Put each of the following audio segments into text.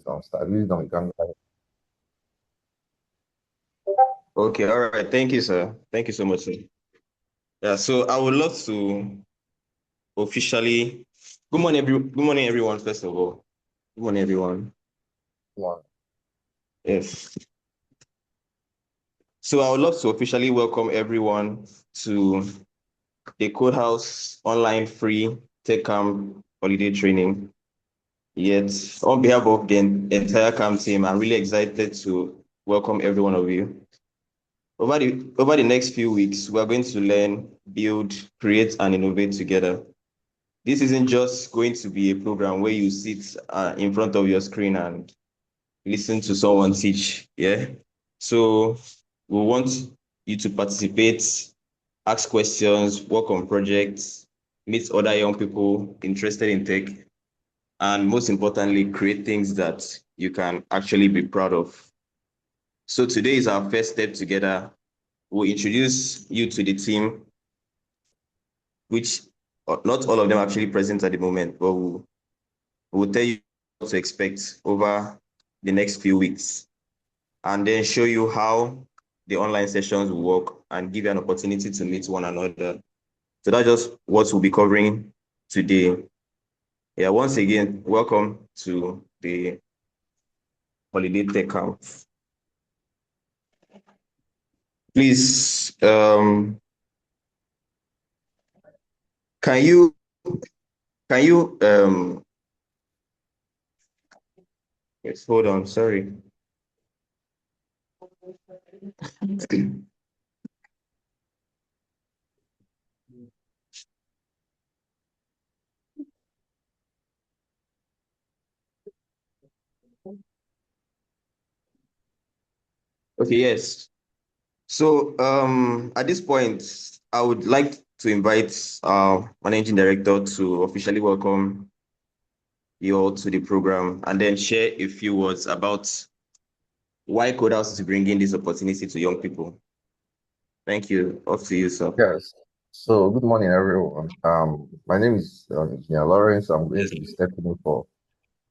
Don't start. Please don't become. Okay, all right. Thank you, sir. Thank you so much, sir. Yeah, so I would love to officially good morning everyone, first of all. Good morning, everyone. One. Yes. So I would love to officially welcome everyone to the KodeHauz online free TechKamp holiday training. Yet, on behalf of the entire camp team, I'm really excited to welcome every one of you. Over the next few weeks, we are going to learn, build, create, and innovate together. This isn't just going to be a program where you sit in front of your screen and listen to someone teach. Yeah. So we want you to participate, ask questions, work on projects, meet other young people interested in tech, and most importantly, create things that you can actually be proud of. So today is our first step together. We'll introduce you to the team, which not all of them are actually present at the moment, but we'll tell you what to expect over the next few weeks and then show you how the online sessions will work and give you an opportunity to meet one another. So that's just what we'll be covering today. Yeah, once again, welcome to the Holiday Tech Camp. Please, can you can you yes, hold on, sorry. Okay, yes. So at this point, I would like to invite our managing director to officially welcome you all to the program and then share a few words about why KodeHauz is bringing this opportunity to young people. Thank you. Off to you, sir. Yes. So good morning, everyone. My name is Engineer Lawrence. I'm going Yes. to be stepping in for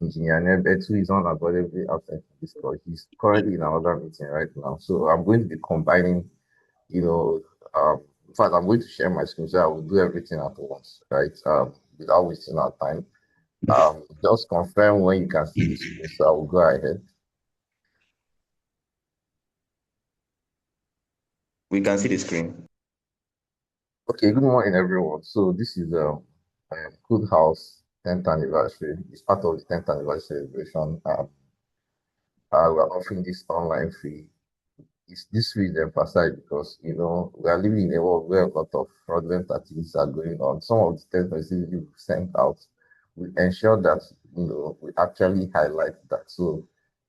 Engineer Nebet, who is unavailable outside this call. He's currently in another meeting right now. So I'm going to be combining, you know, in fact, I'm going to share my screen so I will do everything at once, right? Without wasting our time. Just confirm when you can see the screen, so I will go ahead. We can see the screen. Okay, good morning, everyone. So this is Good House 10th anniversary. It's part of the 10th anniversary celebration. We're offering this online free. This free is emphasized because we are living in a world where a lot of fraudulent activities are going on. Some of the text messages we sent out, we ensure that we actually highlight that. So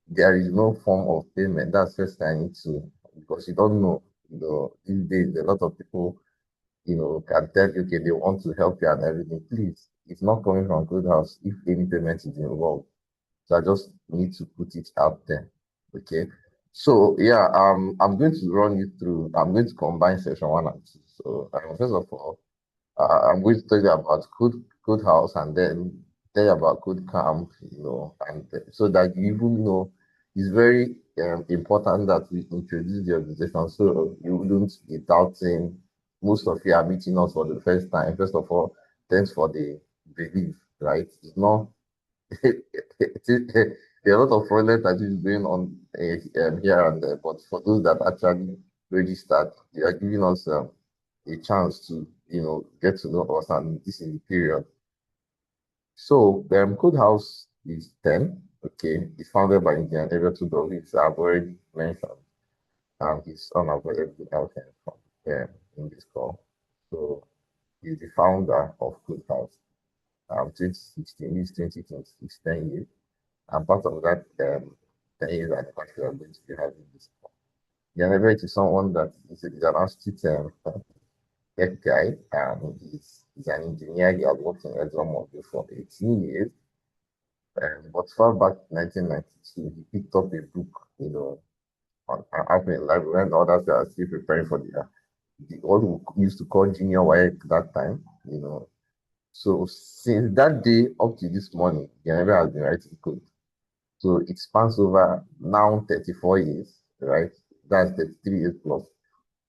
there is no form of payment. That's first thing I need to, because you don't know. These days a lot of people can tell you, okay, they want to help you and everything. Please, it's not coming from Good House if any payment is involved. So I just need to put it out there. Okay. So yeah, I'm going to run you through, I'm going to combine section one and two. So first of all, I'm going to tell you about Good House and then tell you about Good Camp, and so that you even know it's very important that we introduce the organization so you wouldn't be doubting. Most of you are meeting us for the first time. First of all, thanks for the belief, right? It's not there are a lot of fraudulent activities going on here and there, but for those that actually registered, they are giving us a chance to, get to know us, and this is the period. So, Code House is 10. Okay, it's founded by Indian Area Tudor, which I've already mentioned. He's unavailable out here from in this call. So, he's the founder of Code House. 2016, this 2026, 10 years. And part of that 10 years anniversary, I'm going to be having this call. Indian Area is someone that is an astute tech guy. He's an engineer. He has worked in ExxonMobil for 18 years. But far back in 1992, he picked up a book, on African library when others were still preparing for the what we used to call junior YX that time. So since that day up to this morning, he never has been writing code. So it spans over now 34 years, right? That's 33 years plus.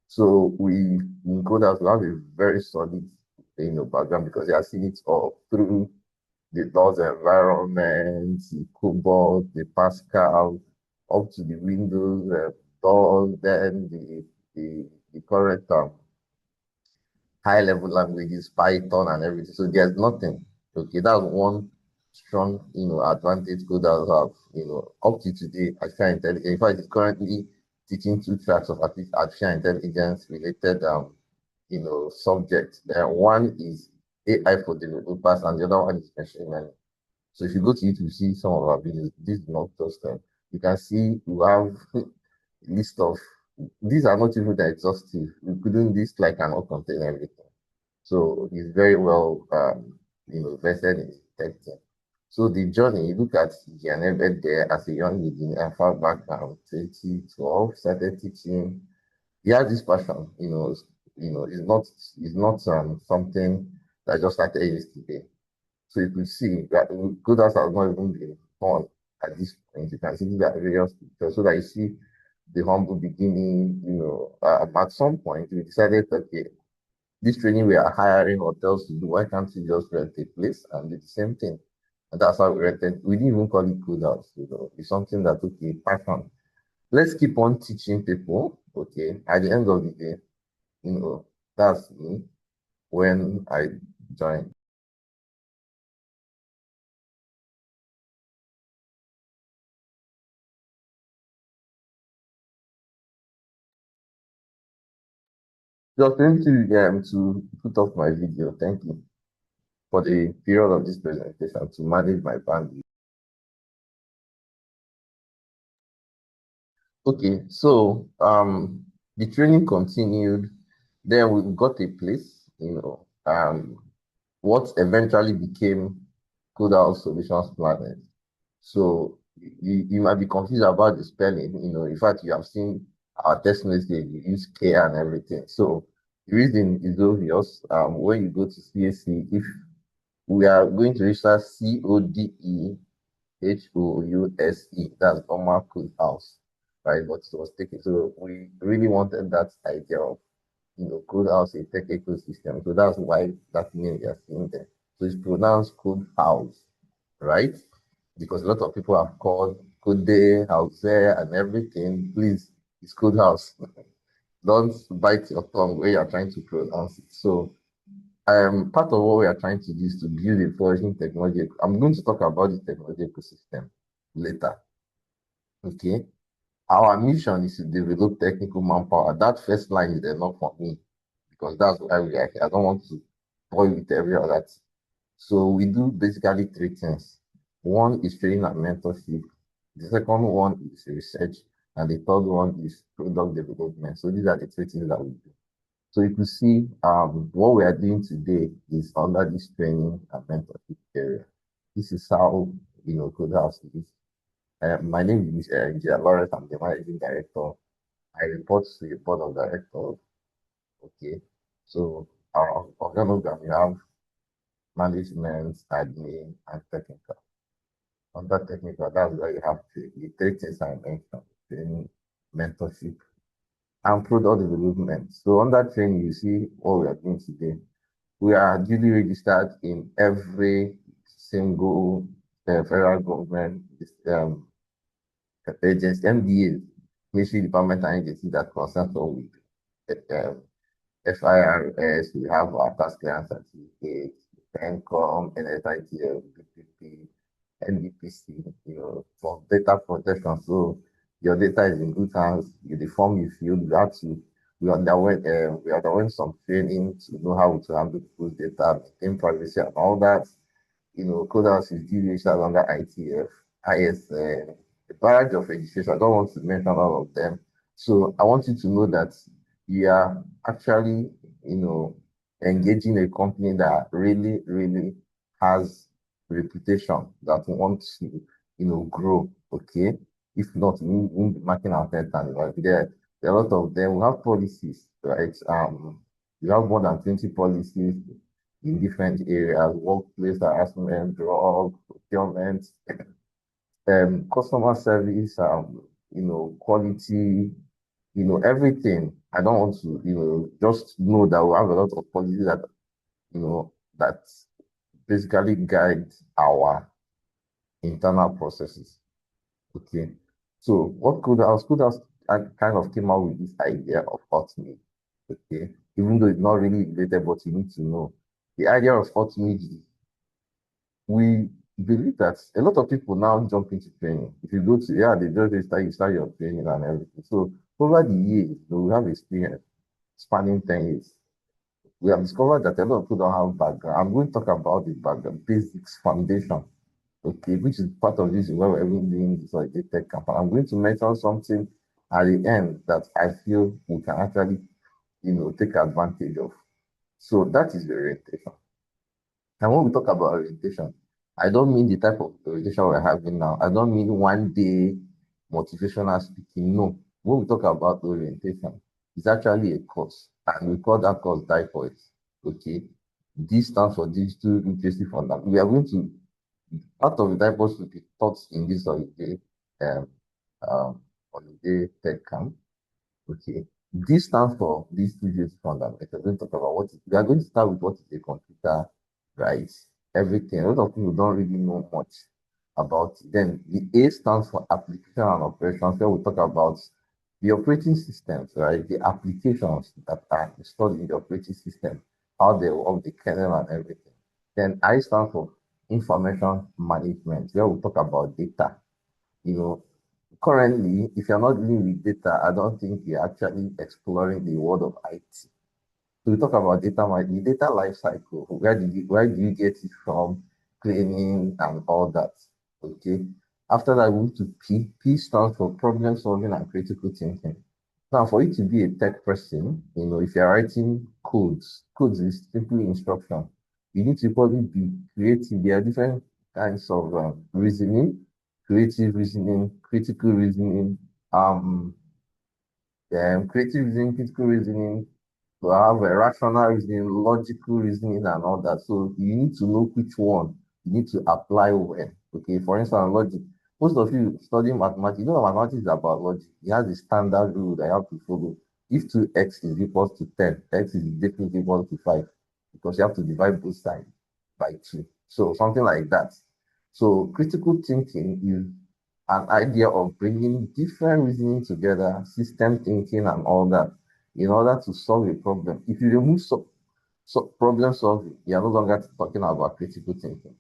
So we in KodeHauz, we have a very solid, background because they are seeing it all through the DOS environment, the Cobalt, the Pascal, up to the Windows, DOS, then the current high level languages, Python and everything. So there's nothing. Okay, that's one strong, advantage coders have, up to today, artificial intelligence. In fact, it's currently teaching two tracks of artificial intelligence related, subjects. One is AI for developers and the other one is machine learning. So if you go to YouTube, see some of our videos, this is not just them. You can see we have list of, these are not even that exhaustive. We couldn't list like cannot contain everything. So he's very well, vested in tech team. So the journey, you look at Gianebed there as a young engineer, far back 2012, started teaching. He has this passion, it's not something that just started yesterday. So you could see that Godas has not even been born at this point. You can see that various pictures so that you see the humble beginning, at some point we decided, okay, this training we are hiring hotels to do, why can't we just rent a place and do the same thing? And that's how we rented. We didn't even call it KodeHauz, It's something that, okay, passion. Let's keep on teaching people, okay? At the end of the day, you know, that's me when I joined. Just going to put off my video. Thank you for the period of this presentation to manage my bandwidth. Okay, so the training continued. Then we got a place, what eventually became KodeHauz Solutions Planet. So you might be confused about the spelling. In fact, you have seen our test message, you use K and everything. So the reason is obvious. When you go to CAC, if we are going to register CodeHouse, that's normal KodeHauz, right? But it was taken. So we really wanted that idea of KodeHauz, a tech ecosystem. So that's why that name you're seeing there. So it's pronounced KodeHauz, right? Because a lot of people have called KodeHauz and everything. Please, it's KodeHauz. Don't bite your tongue when you're trying to pronounce it. So part of what we are trying to do is to build a flourishing technology. I'm going to talk about the technology ecosystem later. Okay. Our mission is to develop technical manpower. That first line is enough for me because that's why we are here. I don't want to bore you with every other thing. So we do basically three things. One is training and mentorship. The second one is research. And the third one is product development. So these are the three things that we do. So you can see what we are doing today is under this training and mentorship area. This is how, KodeHauz is. My name is Engineer Lawrence. I'm the managing director. I report to the board of directors. Okay. So our organogram, you have management, admin, and technical. Under technical, that's where you have the three things I mentioned, training, mentorship, and product development. So under training, you see what we are doing today. We are duly registered in every single federal government agency, MDA, Ministry Department and agency that concerns us with FIRS, we have our tax clearance certificate, PENCOM, NSITL, BPP, NDPC, for data protection. So your data is in good hands. The form you fill, we underwent some training to know how to handle people's data, maintain privacy and all that. KodeHauz is due registered under ITF, ISN, a variety of registration. I don't want to mention all of them. So I want you to know that you are actually, engaging a company that really, really has reputation that wants to, grow. Okay. If not, we won't be marking our head and right there are a lot of them. We have policies, right? We have more than 20 policies in different areas, workplace harassment, drug, procurement, customer service, quality, everything. I don't want to, just know that we have a lot of policies that, that basically guide our internal processes. Okay. So what could have kind of came out with this idea of hotmail. Okay. Even though it's not really related, but you need to know. The idea of hotmail is we believe that a lot of people now jump into training. If you go to, yeah, they just start, you start your training and everything. So over the years, we have experience spanning 10 years. We have discovered that a lot of people don't have background. I'm going to talk about the background, basics, foundation, okay, which is part of this where we're even doing this like the tech camp. I'm going to mention something at the end that I feel we can actually, take advantage of. So that is the orientation. And when we talk about orientation, I don't mean the type of orientation we're having now. I don't mean one day motivational speaking. No. When we talk about orientation, it's actually a course. And we call that course Die for It. Okay. This stands for Digital Literacy Fund. We are going to, part of the diapers will be taught in this um, holiday tech camp. Okay. This stands for these two years fundamental. We're going to talk about we are going to start with what is a computer, right? Everything. A lot of people don't really know much about it. Then the A stands for application and operations, where we talk about the operating systems, right? The applications that are installed in the operating system, how they work, the kernel and everything. Then I stand for information management, where we talk about data, you know, currently, if you're not dealing with data, I don't think you're actually exploring the world of IT. So we talk about the data life cycle. Where do you get it from, cleaning and all that? Okay. After that, we move to P. P stands for problem solving and critical thinking. Now, for you to be a tech person, if you're writing codes is simply instruction. You need to probably be creative. There are different kinds of reasoning, creative reasoning, critical reasoning, um, creative reasoning, critical reasoning, to have a rational reasoning, logical reasoning, and all that. So you need to know which one you need to apply when. Okay, for instance, logic. Most of you studying mathematics, mathematics is about logic. It has a standard rule that you have to follow. If 2x is equal to 10, x is definitely equal to 5 because you have to divide both sides by 2. So something like that. So critical thinking is an idea of bringing different reasoning together, system thinking and all that in order to solve a problem. If you remove problem solving, you're no longer talking about critical thinking.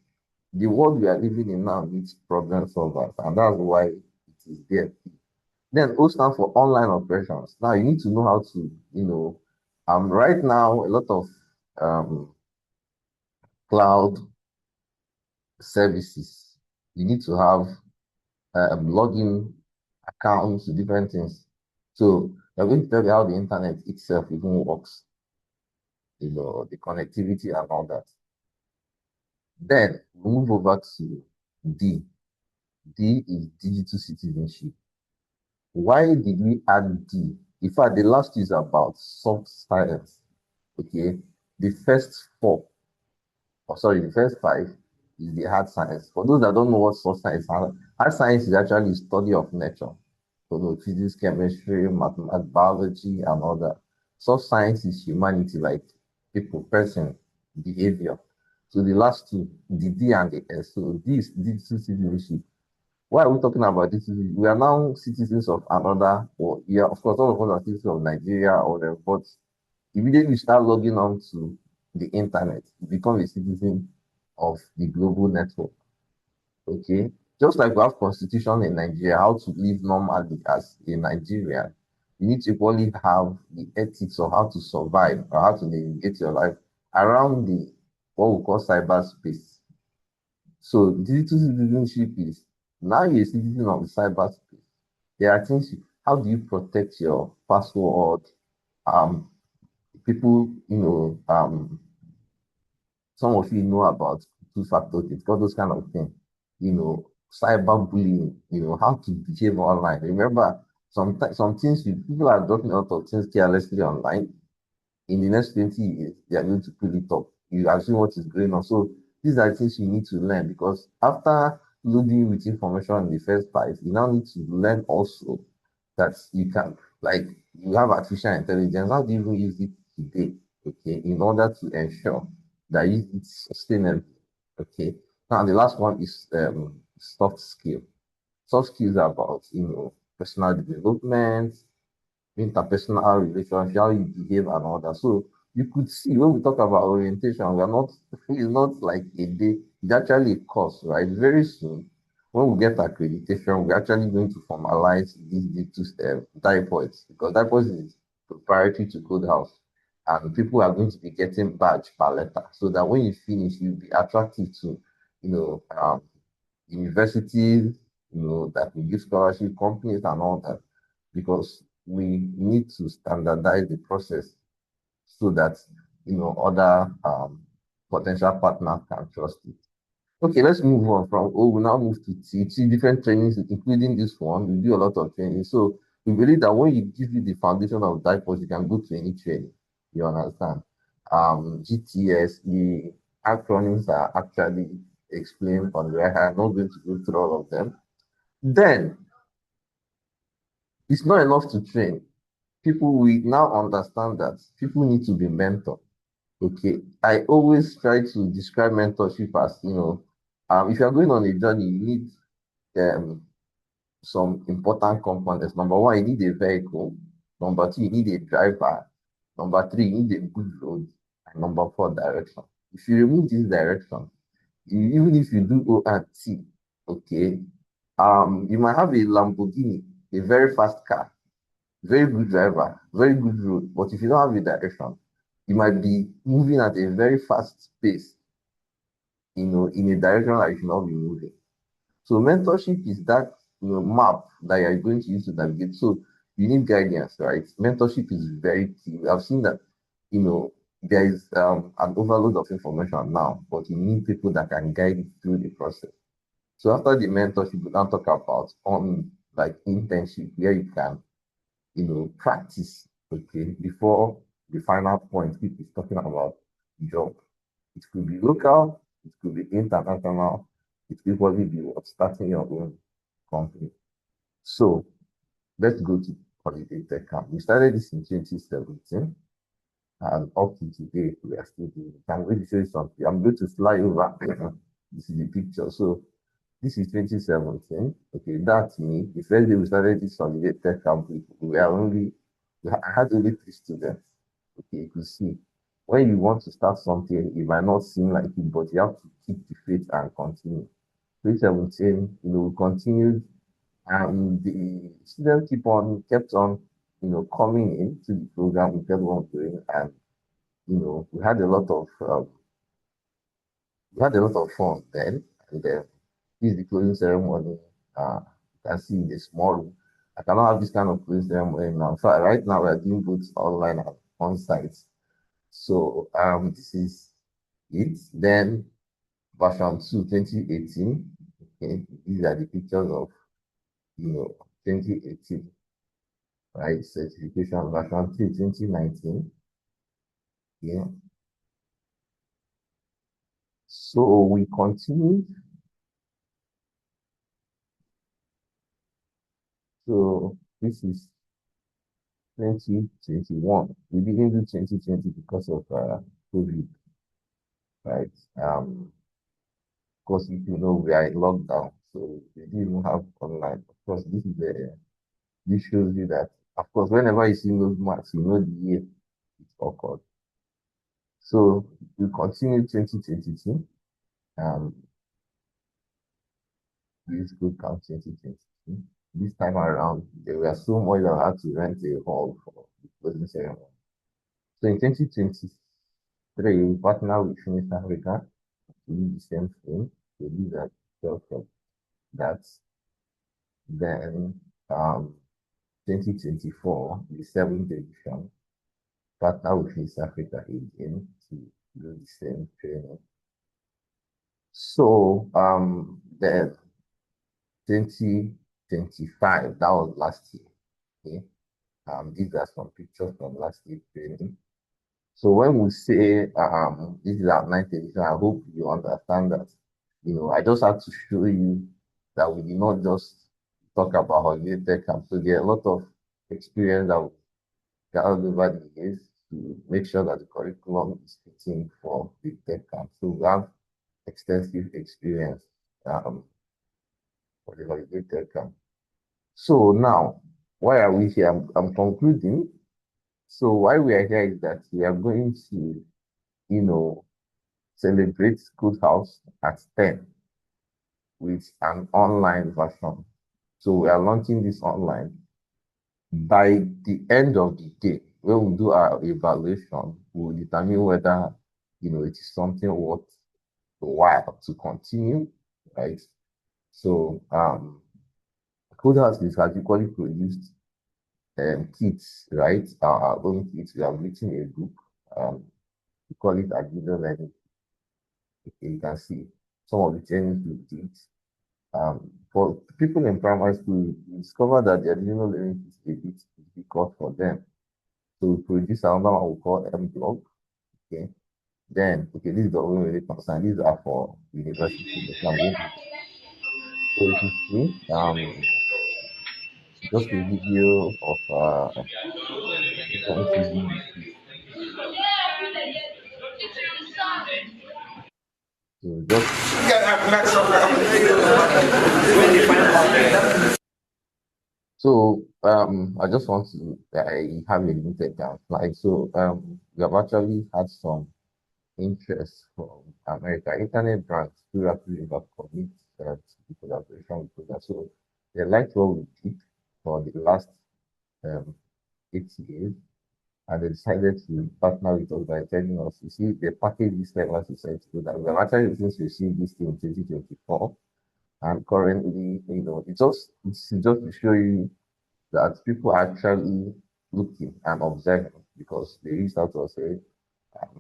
The world we are living in now needs problem solvers, and that's why it is there. Then O stand for online operations. Now you need to know how to, right now a lot of um, cloud services. You need to have login accounts, different things. So they're going to tell you how the internet itself even works, the connectivity and all that. Then we move over to D. D is digital citizenship. Why did we add D? In fact, the last is about soft science. Okay. The first four, or sorry, the first five is the hard science. For those that don't know what soft science is, hard science is actually study of nature. So the physics, chemistry, mathematics, biology, and all that. Soft science is humanity, like people, person, behavior. So the last two, the D and the S. So this digital citizenship. Why are we talking about this? We are now citizens of another world. Yeah, of course, all of us are citizens of Nigeria or whatever, but immediately you start logging on to the internet, you become a citizen of the global network. Okay. Just like we have constitution in Nigeria, how to live normally as a Nigerian, you need to equally have the ethics of how to survive or how to navigate your life around the what we call cyberspace. So digital citizenship is now you're a citizen of the cyberspace. There are things how do you protect your password? Um, people, some of you know about two-factor authentication, all those kind of things. Cyberbullying, how to behave online. Remember, some things people are dropping out of things carelessly online. In the next 20 years, they are going to pull it up. You assume what is going on. So these are things you need to learn because after loading with information in the first place, you now need to learn also that you can, like, you have artificial intelligence. How do you even use it today? Okay, in order to ensure that it's sustainable. Okay. Now the last one is soft skill. Soft skills are about personal development, interpersonal relationship, how you behave and all that. So you could see when we talk about orientation, we are not it's not like a day, it's actually a course, right? Very soon, when we get accreditation, we're actually going to formalize these two dipods because dipods is proprietary to KodeHauz. And people are going to be getting badge per letter so that when you finish, you'll be attractive to, you know, universities, that will give scholarship companies and all that, because we need to standardize the process so that other potential partners can trust it. Okay, let's move on from O. We now move to T. T different trainings, including this one. We do a lot of training. So we believe that when you give you the foundation of diapers, you can go to any training. You understand? GTS, the acronyms are actually explained on where I'm not going to go through all of them. Then it's not enough to train. People we now understand that people need to be mentored. Okay. I always try to describe mentorship as, if you're going on a journey, you need um, some important components. Number one, you need a vehicle. Number two, you need a driver. Number three, you need a good road. And number four, direction. If you remove this direction, even if you do O and T, okay, you might have a Lamborghini, a very fast car, very good driver, very good road. But if you don't have a direction, you might be moving at a very fast pace, in a direction that you should not be moving. So mentorship is that map that you're going to use to navigate. So you need guidance, right? Mentorship is very key. I've seen that, there is an overload of information now, but you need people that can guide you through the process. So after the mentorship, we now talk about like internship, where you can practice, okay, before the final point, which is talking about job. It could be local, it could be international, it could probably be what starting your own company. So let's go to Holiday Tech Camp. We started this in 2017, and up to today, we are still doing it. I'm going to show you something. I'm going to fly over. This is the picture. So this is 2017. Okay, that's me. The first day we started this Holiday Tech Camp, I had only three students. Okay, you can see when you want to start something, it might not seem like it, but you have to keep the faith and continue. 2017, we continued, and the students kept on, coming into the program. We kept on doing, and we had a lot of fun then. And then this is the closing ceremony. You can see in the small room. I cannot have this kind of closing ceremony now. So right now we're doing both online and on site. So this is it. Then version 2, 2018. Okay, these are the pictures of 2018, right? Certification version 3, 2019. Yeah. So we continued. So this is 2021. We didn't do 2020 because of COVID, right? Of course, if you know, we are in lockdown, so we didn't even have online. Of course, this shows you that, of course, whenever you see those marks, you know the year it's occurred. So we continued 2022. Um, this good count 2022. This time around, there were so much that I had to rent a hall for the closing ceremony. So in 2023, we partnered with Finished Africa to do the same thing. To do that workshop. That's then 2024, the seventh edition, partner with East Africa again to do the same training. So then 2025, that was last year. Okay. These are some pictures from last year training. So when we say this is our ninth edition, I hope you understand that. I just have to show you that we did not just talk about holiday tech camp. So there are a lot of experience that we gathered over the years to make sure that the curriculum is fitting for the tech camp. So we have extensive experience um, for the holiday tech camp. So now, why are we here? I'm concluding. So why we are here is that we are going to, you know, celebrate KodeHauz at 10 with an online version. So we are launching this online. By the end of the day, when we do our evaluation, we'll determine whether it is something worth the while to continue, right? So KodeHauz has equally produced kits, right? Our own kits. We have written a book. We call it Agile Learning. Okay, you can see some of the things we did. For people in primary school, we discovered that their digital learning is a bit difficult for them. So we produce another one we call M-Blog. Okay. Then, okay, this is the only really concern. These are for university. So if you see, just a video of students using the kit. So just so I just want to I have a limited time. Like so we have actually had some interest from America. Internet brands who actually have commit to the collaboration with us. So they liked what we did for the last um, 8 years, and they decided to partner with us by telling us, you see, they package this level to say so that we have actually since received this thing in 2024. And currently, it's just to show you that people are actually looking and observing because they reached out to us say,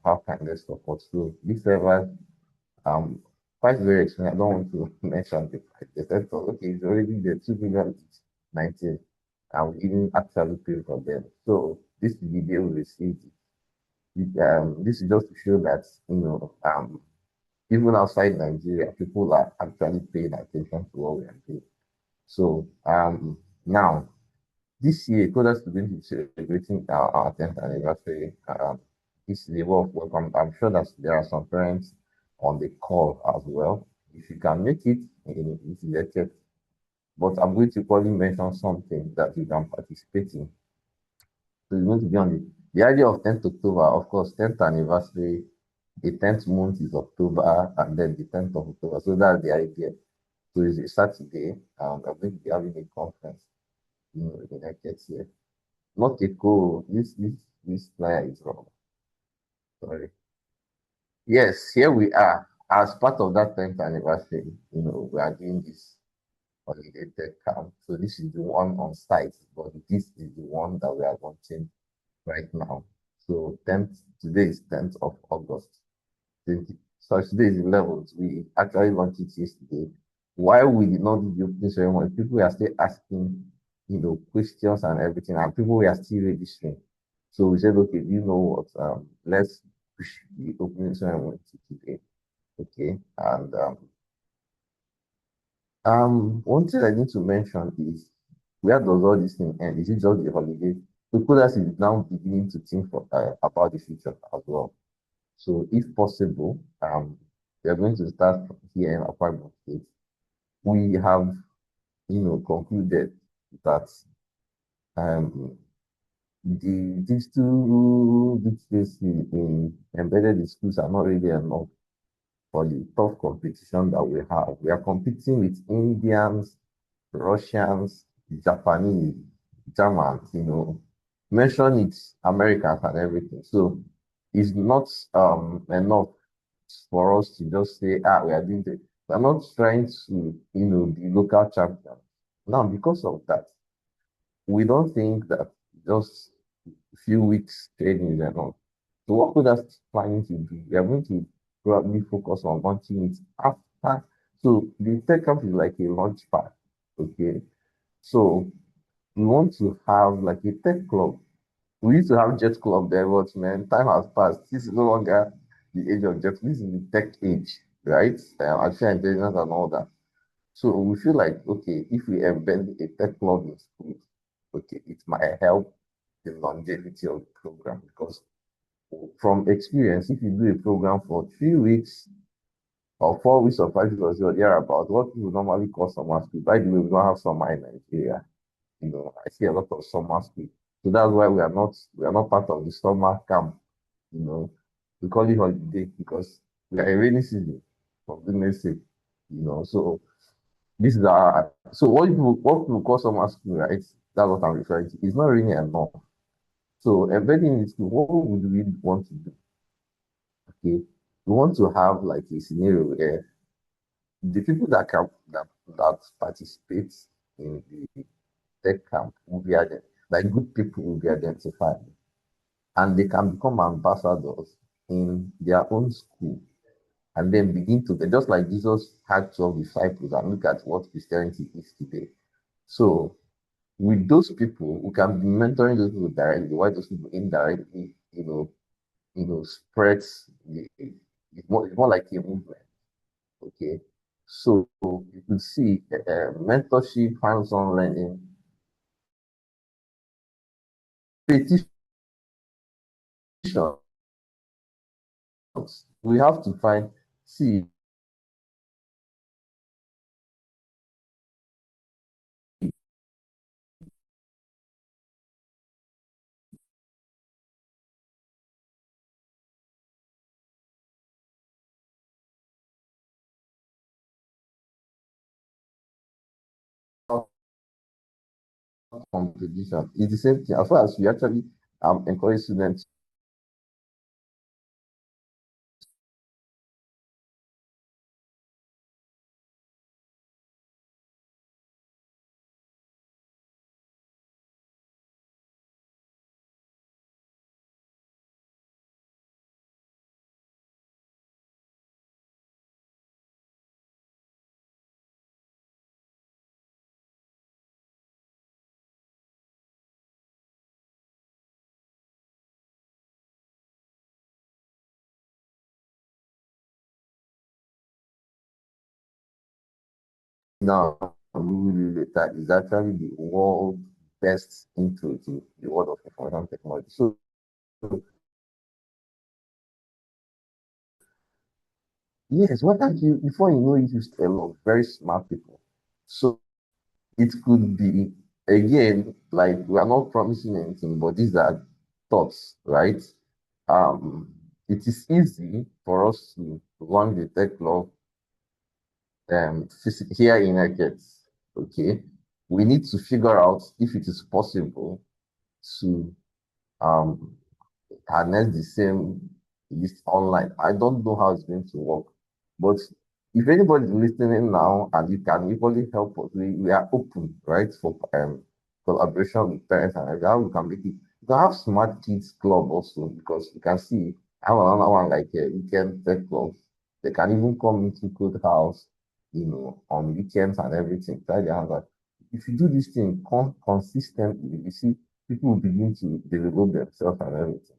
how can they support? So this level um, quite very expensive. I don't want to mention the price. They said, "Oh, okay, it's already the 2 million 19, and we didn't actually pay for them." So this video we received, this is just to show that even outside Nigeria, people are actually paying attention to what we are doing. So now this year, Kodak is going to be celebrating our 10th anniversary. This is a way of welcome. I'm sure that there are some parents on the call as well. If you can make it, it's elected. But I'm going to probably mention something that you can participate in. So it's going to be on the idea of 10th October, of course, 10th anniversary. The 10th month is October, and then the 10th of October. So that's the idea. So it's a Saturday. I'm going to be having a conference, in the next year. Not a co. This flyer is wrong. Sorry. Yes, here we are. As part of that 10th anniversary, we are doing this holiday tech camp. So this is the one on site, but this is the one that we are launching right now. So 10th, today is 10th of August. 20, so today is 11th. We actually launched it yesterday. Why we did not do the opening ceremony, people are still asking, questions and everything, and people were still registering. So we said, okay, you know what? Let's push the opening ceremony to today. Okay. And one thing I need to mention is where does all this thing end? Is it just the holiday? Because is now beginning to think about the future as well. So if possible, we are going to start from here in apartment state. We have, concluded that um, these two big spaces in embedded schools are not really enough for the tough competition that we have. We are competing with Indians, Russians, Japanese, Germans, mention it, Americans and everything. So it's not enough for us to just say, we are doing it. We're not trying to, be local champions. Now, because of that, we don't think that just a few weeks training is enough. So what we are planning to do, we are going to probably focus on launching it after. So the tech camp is like a launch pad. Okay. So we want to have like a tech club. We used to have jet club there, but man, time has passed. This is no longer the age of jet. This is the tech age, right? Artificial intelligence and all that. So we feel like, okay, if we embed a tech club in school, okay, it might help the longevity of the program because from experience, if you do a program for 3 weeks or 4 weeks or 5 weeks or thereabout, what people normally call summer school. By the way, we don't have summer in Nigeria. I see a lot of summer school. So that's why we are not part of the summer camp. You know, we call it holiday because we are in rainy season, for goodness sake. So this is our so what people call summer school, right? That's what I'm referring to. It's not really enough. So embedding in school, what would we want to do? Okay, we want to have like a scenario where the people that participate in the tech camp will be like good people will be identified, and they can become ambassadors in their own school, and then begin to just like Jesus had 12 disciples, and look at what Christianity is today. So with those people, we can be mentoring those people directly, while those people indirectly, spreads it's more like a movement. Okay. So you can see mentorship, hands-on learning, petitions. We have to find, see, competition. It's the same thing. As far as we actually encourage students now, that is actually the world best into the world of information technology. So yes, why can't you, before you know it, you still a lot of very smart people. So it could be, again, like we are not promising anything, but these are thoughts, right? Um, it is easy for us to run the tech law here in Eket. Okay, we need to figure out if it is possible to um harness the same list online. I don't know how it's going to work, but if anybody is listening now and you can equally help us, we are open, right, for collaboration with parents and everything. How we can make it. We can have smart kids club also because you can see I have another one like a weekend tech club. They can even come into KodeHauz, on weekends and everything. Try their hands out. If you do this thing consistently, you see people will begin to develop themselves and everything.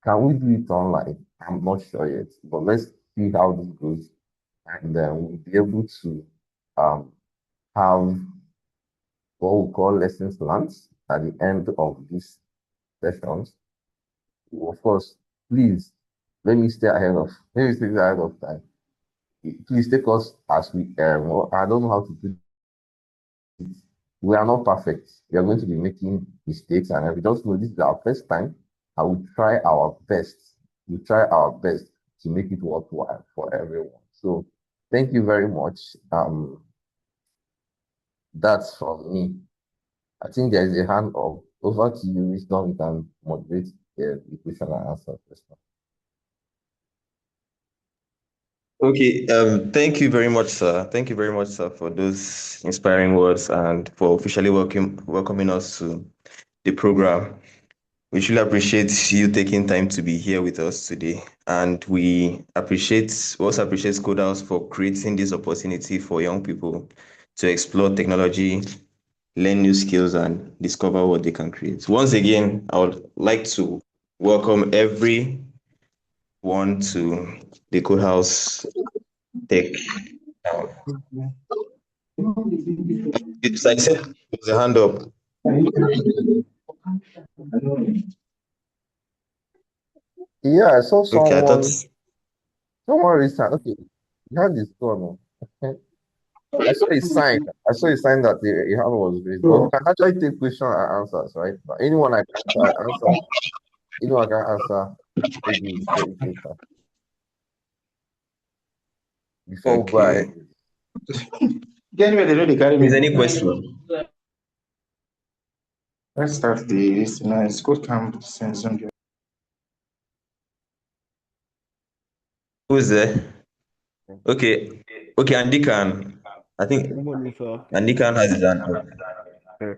Can we do it online? I'm not sure yet, but let's see how this goes, and then we'll be able to um, have what we call lessons learned at the end of these sessions. Of course, please let me stay ahead of time. Please take us as we I don't know how to do we are not perfect. We are going to be making mistakes, and we just know this is our first time. I will try our best. We try our best to make it worthwhile for everyone. So, thank you very much. That's from me. I think there is a hand up. Over to you, Wisdom. You can moderate the question and answer question. Okay, thank you very much, sir. Thank you very much, sir, for those inspiring words and for officially welcoming us to the program. We truly appreciate you taking time to be here with us today. And we also appreciate KodeHauz for creating this opportunity for young people to explore technology, learn new skills, and discover what they can create. Once again, I would like to welcome everyone to the KodeHauz Tech. It's like I said, it was a hand up. Yeah, I saw Okay, I thought. someone recent. Okay, you had this one. I saw a sign. I saw a sign that the hand was raised. But we can actually take question and answers, right? But anyone I can answer, anyone I can answer, maybe later. Before we go ahead. Okay. Anyway, they know they carry me Is go. any question? Let's start this. It's code camp since Sunday. Who's there? Okay. Okay, Andy can. I think Good morning, sir. Andy can has his hand up. Uh,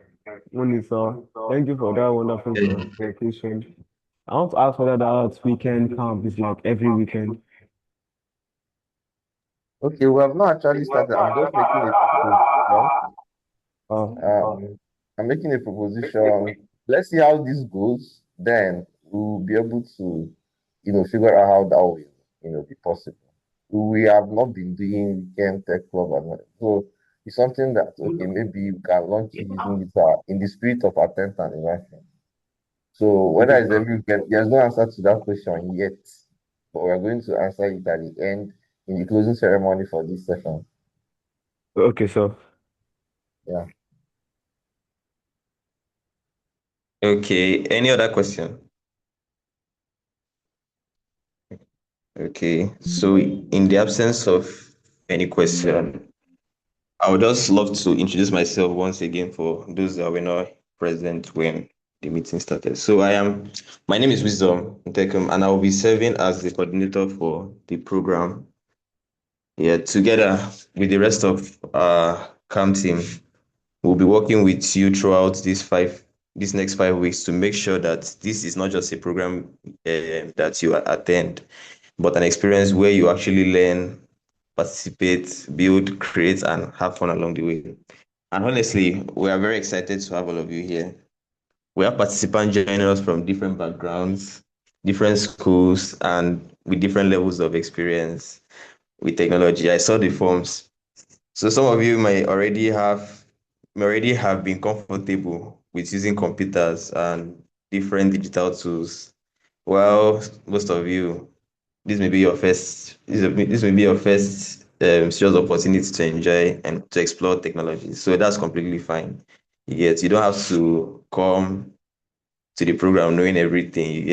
Morning, sir. Thank you for that wonderful Yeah. presentation. I want to ask whether that weekend camp is like every weekend. Okay, we have not actually started. I'm just making a proposition. Uh, I'm making a proposition. Let's see how this goes. Then we'll be able to, figure out how that will, be possible. We have not been doing weekend tech club, so it's something that okay, maybe we can launch it in the spirit of our 10th anniversary. So whether okay, it's sir. every weekend, there's no answer to that question yet, but we're going to answer it at the end in the closing ceremony for this session. Okay, sir. Yeah. Okay. Any other question? Okay. So in the absence of any question, I would just love to introduce myself once again for those that were not present when the meeting started. My name is Wisdom Ntekum, and I will be serving as the coordinator for the program. Yeah, together with the rest of our camp team, we'll be working with you throughout these next 5 weeks to make sure that this is not just a program that you attend, but an experience where you actually learn, participate, build, create, and have fun along the way. And honestly, we are very excited to have all of you here. We have participants joining us from different backgrounds, different schools, and with different levels of experience with technology. I saw the forms. So some of you may already have been comfortable with using computers and different digital tools. Well, most of you, this may be your first serious opportunity to enjoy and to explore technology. So that's completely fine. You don't have to come to the program knowing everything.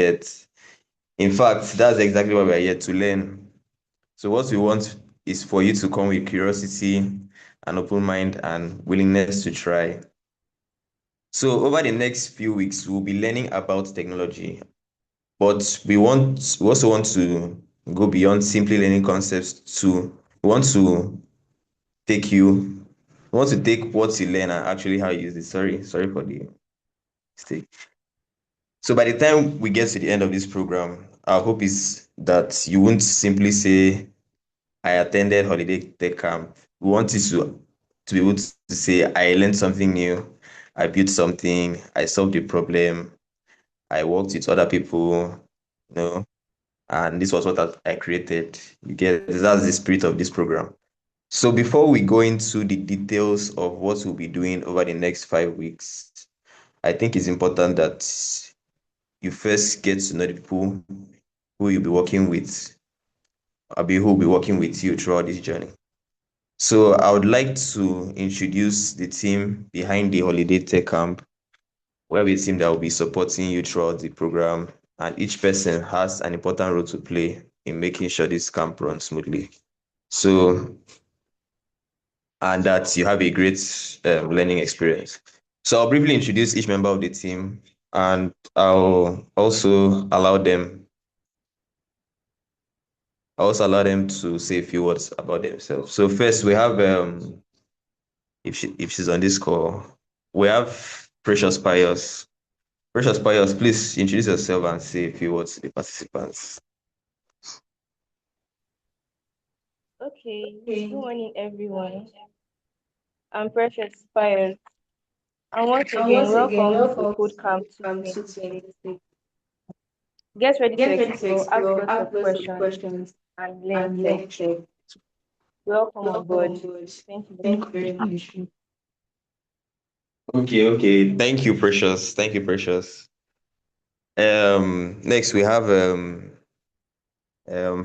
In fact, that's exactly what we're here to learn. So what we want is for you to come with curiosity, an open mind, and willingness to try. So over the next few weeks, we'll be learning about technology, but we also want to go beyond simply learning concepts to we want to take you we want to take what you learn and actually how you use it. Sorry for the mistake. So by the time we get to the end of this program, our hope is that you won't simply say, I attended holiday tech camp. We want you to be able to say, I learned something new, I built something, I solved a problem, I worked with other people, you know, and this was what I created. You get that's the spirit of this program. So before we go into the details of what we'll be doing over the next 5 weeks, I think it's important that you first get to know the people who you'll be working with, who will be working with you throughout this journey. So I would like to introduce the team behind the Holiday Tech Camp. We have a team that will be supporting you throughout the program, and each person has an important role to play in making sure this camp runs smoothly. So, and that you have a great learning experience. So I'll briefly introduce each member of the team, and I'll also allow them to say a few words about themselves. So first, we have if she's on this call, we have Precious Pius. Precious Pius, please introduce yourself and say a few words to the participants. Okay, good morning, everyone. I'm Precious Spires, and once again, welcome to Code Camp 226. Get ready to explore, ask lots of questions, and learn tech. Welcome on board. Thank you very much. Okay. Thank you, Precious. Thank you, Precious. Next we have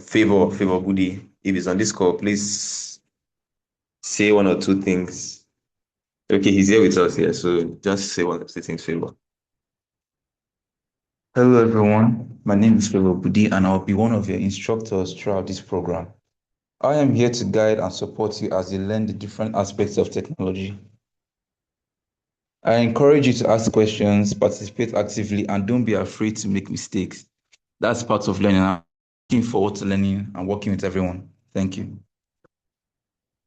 Favor Goody. If he's on this call, please say one or two things. Okay, he's here with us here, so just say one or two things, Favor. Hello, everyone. My name is Philip Budi, and I'll be one of your instructors throughout this program. I am here to guide and support you as you learn the different aspects of technology. I encourage you to ask questions, participate actively, and don't be afraid to make mistakes. That's part of learning. I'm looking forward to learning and working with everyone. Thank you.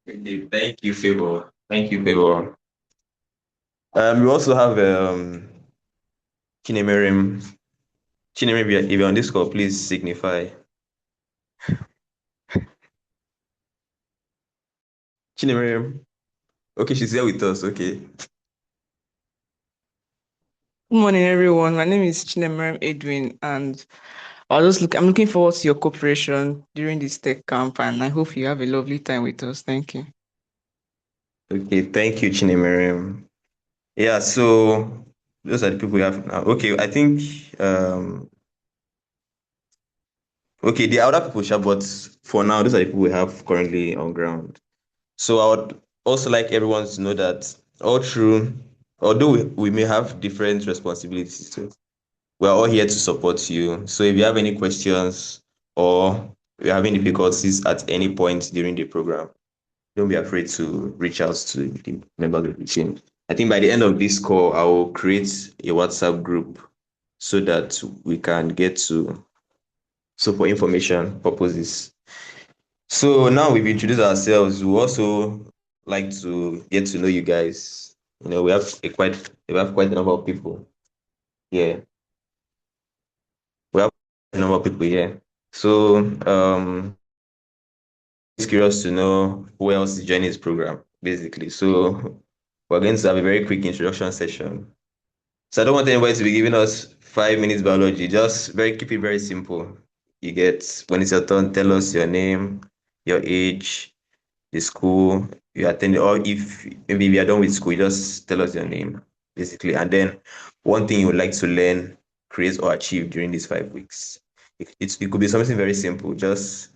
Okay, thank you, Favor. Thank you, Favor. We also have Chinemerem. Chinemerem, if you're on this call, please signify. Chinemerem. Okay, she's here with us. Okay. Good morning, everyone. My name is Chinemerem Edwin, and I'm looking forward to your cooperation during this tech camp, and I hope you have a lovely time with us. Thank you. Okay, thank you, Chinemerem. Yeah, so those are the people we have now. Okay, I think okay, the other people shall, but for now, those are the people we have currently on ground. So I would also like everyone to know that all through, although we may have different responsibilities too, we're all here to support you. So if you have any questions or you're having difficulties at any point during the program, don't be afraid to reach out to the members of the team. I think by the end of this call, I will create a WhatsApp group so that we can get to, so for information purposes. So now we've introduced ourselves. We also like to get to know you guys. You know, we have quite a number of people here. We have a number of people here. So it's curious to know who else is joining this program, basically. So we're going to have a very quick introduction session. So I don't want anybody to be giving us 5 minutes biology. Just keep it very simple. You get, when it's your turn, tell us your name, your age, the school you attended, or if maybe we are done with school, just tell us your name, basically. And then one thing you would like to learn, create, or achieve during these 5 weeks. It could be something very simple. Just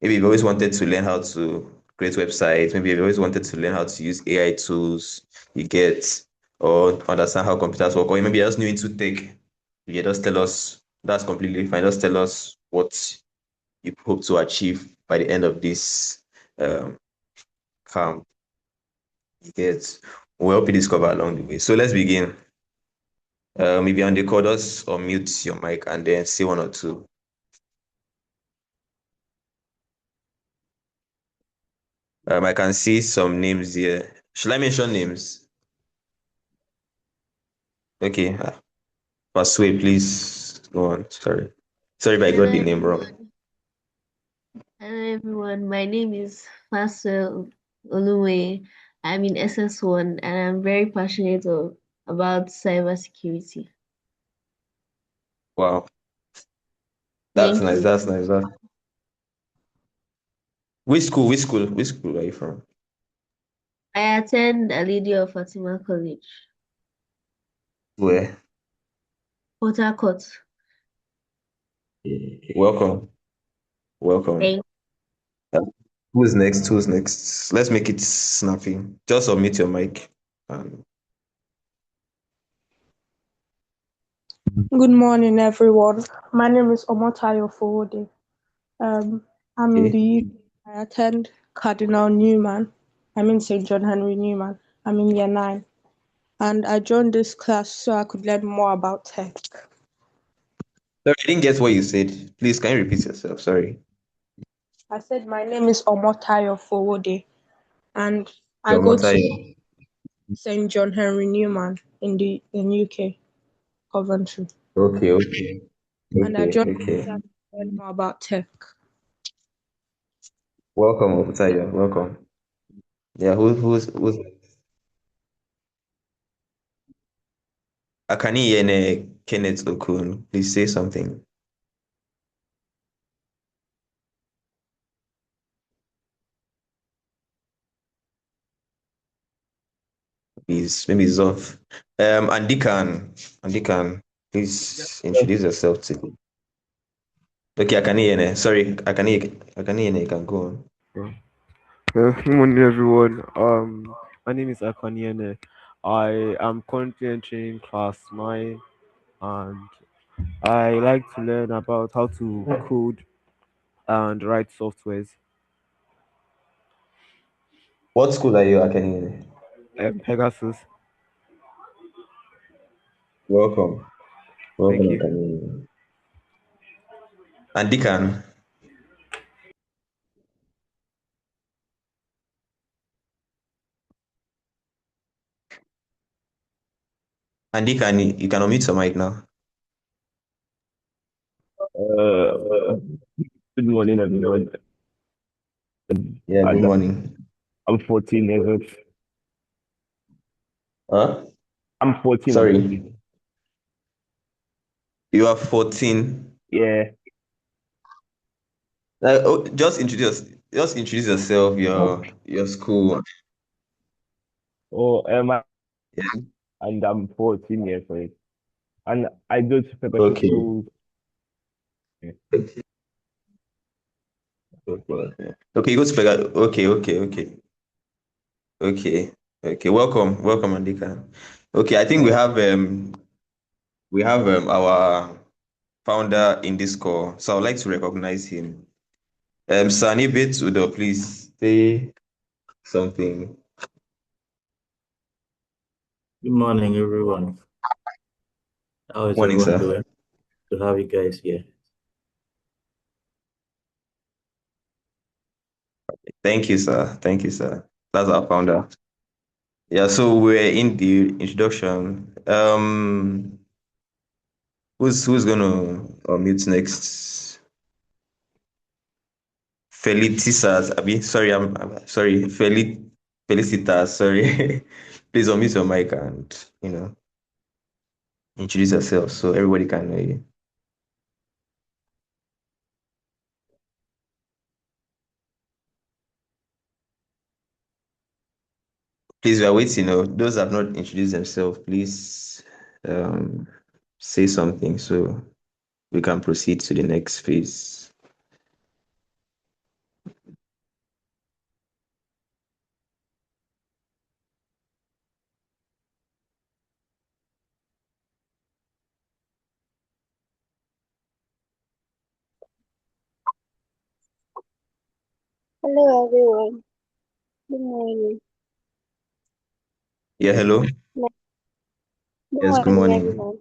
maybe you've always wanted to learn how to create websites. Maybe you've always wanted to learn how to use AI tools, you get, or understand how computers work, or maybe you're just new into tech. You just tell us. That's completely fine. Just tell us what you hope to achieve by the end of this camp. You get. We'll help you discover along the way. So let's begin. Maybe on the coders or mute your mic and then say one or two. I can see some names here. Should I mention names? Okay. Pasue, please go on. Sorry if I got Hello the name wrong. everyone. Hello everyone. My name is Fasel Oluwe. I'm in SS1 and I'm very passionate about cybersecurity. Wow. That's Thank nice. you. That's nice. Which school are you from? I attend Alidio Fatima College, Where? Port Harcourt. Welcome. Welcome. Thank Uh, Who's next? Who's next? Let's make it snappy. Just submit your mic. Um, Good morning, everyone. My name is Omotayo Fowode. I'm in the okay. UK. I attend Cardinal Newman. I'm in St. John Henry Newman. I'm in year 9. And I joined this class so I could learn more about tech. Sorry, I didn't get what you said. Please, can you repeat yourself? Sorry. I said my name is Omotayo Fowode. And I Your go mother. to St. John Henry Newman in UK, Coventry. Okay. And I joined this Okay. class to learn more about tech. Welcome, Obutaya. Welcome. Yeah, who's Akani Yene Kenneth Okun? Please say something. he's off. Andy can please introduce yourself to. Okay, I can hear you. Sorry, I can hear you. You can go on. Yeah. Good morning, everyone. My name is Akaniene. I am currently entering class 9, and I like to learn about how to code and write softwares. What school are you? I can hear you. Pegasus. Welcome. Thank Welcome, I you. can hear you. Andy can. Andy can you can unmute your mic now. Uh, Good morning, everyone. Yeah, good And morning. I'm 14 years old. Huh? I'm 14. I'm Sorry. 14. You are 14. Yeah. Just introduce yourself, your school. Oh, Yeah. and I'm 14 years old. And I go to Pegasus Okay. School. Okay. Okay, you go to Pega. Okay. Okay. Welcome, Andika. Okay, I think we have our founder in this call, so I'd like to recognize him. Sani Bit Udo, please say something. Good morning, everyone. How is Morning, everyone sir. doing? To have you guys here. Thank you, sir. Thank you, sir. That's our founder. Yeah, so we're in the introduction. Who's gonna mute next? Felicitas, I'm sorry, Felicitas, sorry. Please unmute your mic and introduce yourself so everybody can know you. Please, we are waiting. Those that have not introduced themselves, please um, say something so we can proceed to the next phase. Hello everyone. Good morning. Yeah, hello. My- Good Yes, good morning morning. everyone.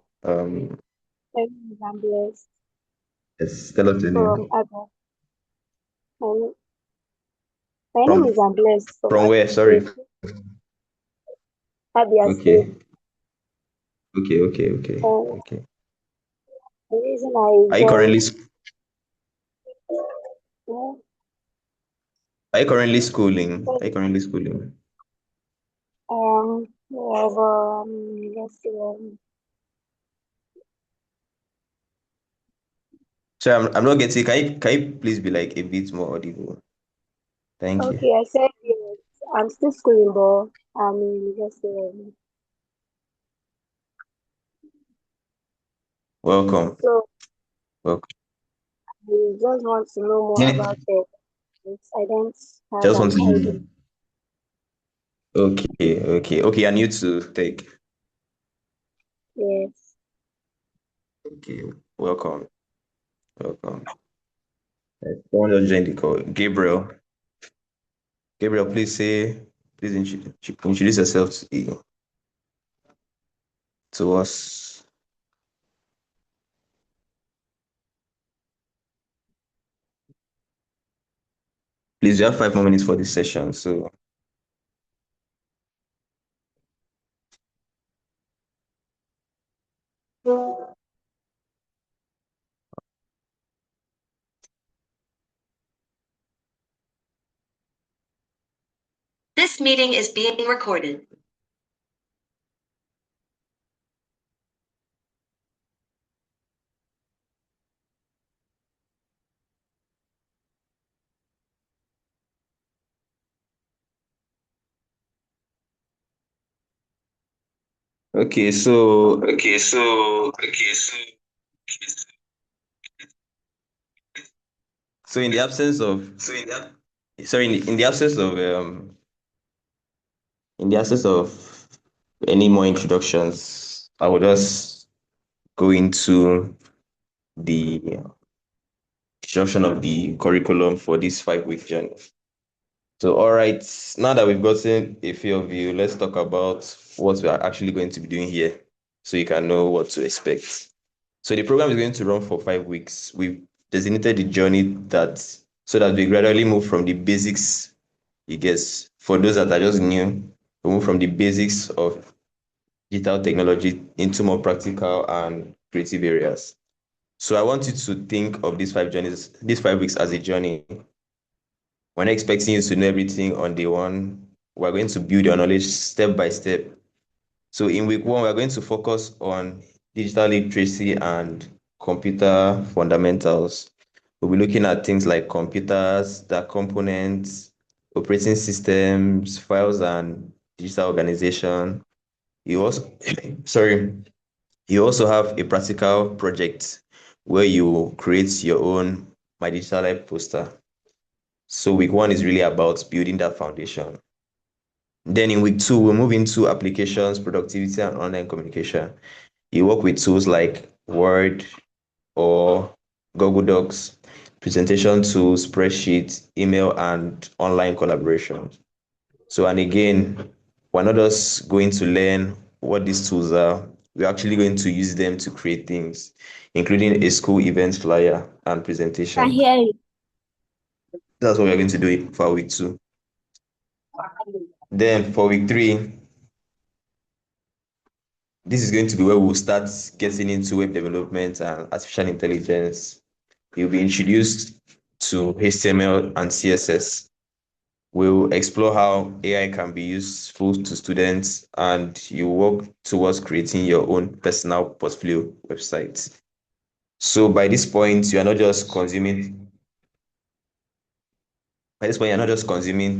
My name is Ambles Yes, tell us the from name. Abia. My, my name is From Ambles from from where? Abia Sorry. State. Abia State. Okay. And Okay. the reason I Are you currently joined, s- uh, are you currently schooling? Are because you currently schooling? we have let's see, Sorry, I'm not getting. Can you please be like a bit more audible? Thank you. okay, I said yes. I'm still schooling, but I'm in university. Welcome. So Welcome. I just want to know more about it. I don't have Just an want to idea. know. Okay. I need to take. Yes. Okay. Welcome. Welcome. Someone just joined the call. Gabriel, please introduce yourself to us. Please, you have 5 more minutes for this session. So This meeting is being recorded. Okay, so in the absence of sorry, in the absence of any more introductions, I will just go into the introduction of the curriculum for this 5 week journey. So, all right, now that we've gotten a few of you, let's talk about what we are actually going to be doing here so you can know what to expect. So, the program is going to run for 5 weeks. We've designated the journey that so that we gradually move from the basics, I guess, for those that are just new, we move from the basics of digital technology into more practical and creative areas. So, I want you to think of these 5 weeks as a journey. We're not expecting you to know everything on day one. We're going to build your knowledge step by step. So in week one, we're going to focus on digital literacy and computer fundamentals. We'll be looking at things like computers, their components, operating systems, files, and digital organization. You also, sorry, you also have a practical project where you create your own My Digital Life poster. So week one is really about building that foundation. Then in week two, we'll move into applications, productivity, and online communication. You work with tools like Word or Google Docs, presentation tools, spreadsheets, email, and online collaboration. So, and again, we're not just going to learn what these tools are, we're actually going to use them to create things, including a school event flyer and Can presentation. hear you. That's what we're going to do for week two. Then for week three, this is going to be where we'll start getting into web development and artificial intelligence. You'll be introduced to HTML and CSS. We'll explore how AI can be useful to students, and you work towards creating your own personal portfolio website. So by this point, you're not just consuming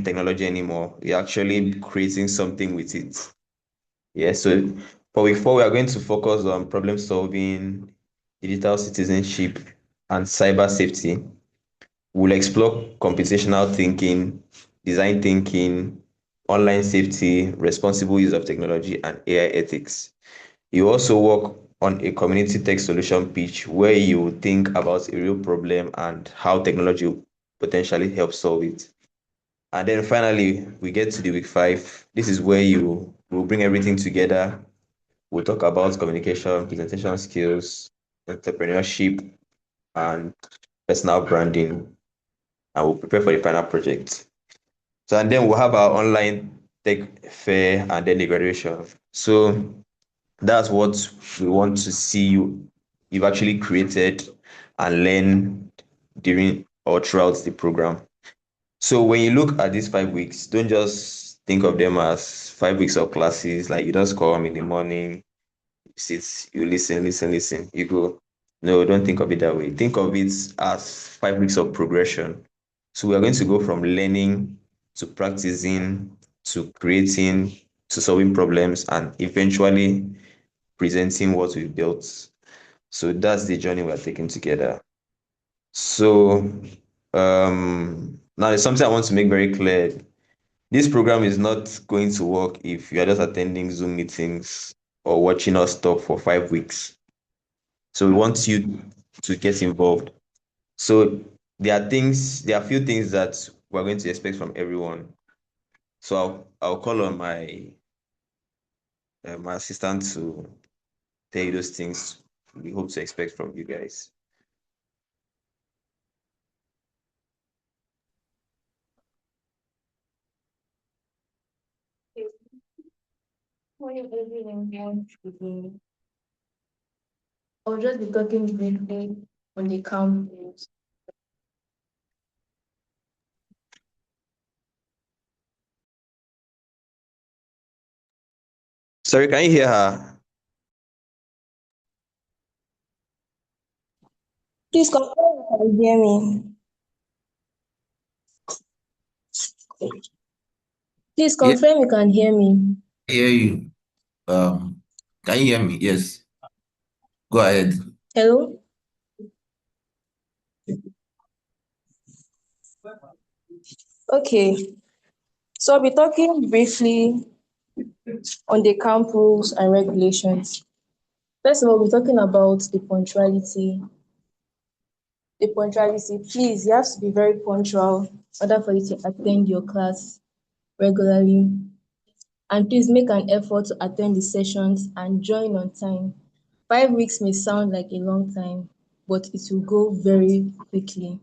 technology anymore. You're actually creating something with it. Yeah, so for week four, we are going to focus on problem solving, digital citizenship, and cyber safety. We'll explore computational thinking, design thinking, online safety, responsible use of technology, and AI ethics. You also work on a community tech solution pitch where you think about a real problem and how technology will potentially help solve it. And then finally, we get to the week five. This is where you will bring everything together. We'll talk about communication, presentation skills, entrepreneurship, and personal branding, and we'll prepare for the final project. So, and then we'll have our online tech fair and then the graduation. So, that's what we want to see you've actually created and learn during or throughout the program. So, when you look at these 5 weeks, don't just think of them as 5 weeks of classes, like you just come in the morning, sit, you listen, you go. No, don't think of it that way. Think of it as 5 weeks of progression. So we are going to go from learning to practicing to creating to solving problems and eventually presenting what we've built. So that's the journey we're taking together. So now there's something I want to make very clear. This program is not going to work if you're just attending Zoom meetings or watching us talk for 5 weeks. So we want you to get involved. So there are a few things that we're going to expect from everyone. So I'll call on my assistant to tell you those things we hope to expect from you guys. Morning, everyone. Today, I'll just be talking briefly on the campus. Sorry, can you hear her? Please confirm you can hear me. Please Yeah, confirm you can hear me. I hear you. Um, Can you hear me? Yes. Go ahead. Hello? Okay, so I'll be talking briefly on the camp rules and regulations. First of all, we're talking about the punctuality. The punctuality, please, you have to be very punctual in order for you to attend your class regularly. And please make an effort to attend the sessions and join on time. 5 weeks may sound like a long time, but it will go very quickly.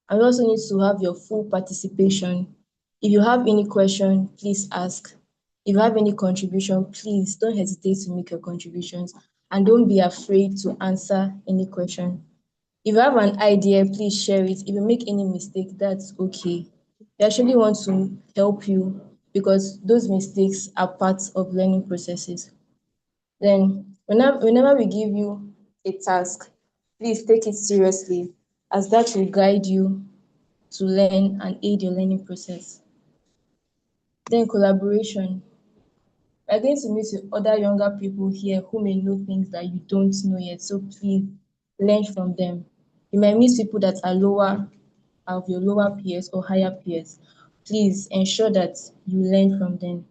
And you also need to have your full participation. If you have any question, please ask. If you have any contribution, please don't hesitate to make your contributions and don't be afraid to answer any question. If you have an idea, please share it. If you make any mistake, that's okay. We actually want to help you because those mistakes are parts of learning processes. Then, whenever we give you a task, please take it seriously as that will guide you to learn and aid your learning process. Then collaboration. We are going to meet with other younger people here who may know things that you don't know yet. So please learn from them. You might meet people that are lower of your lower peers or higher peers. Please ensure that you learn from them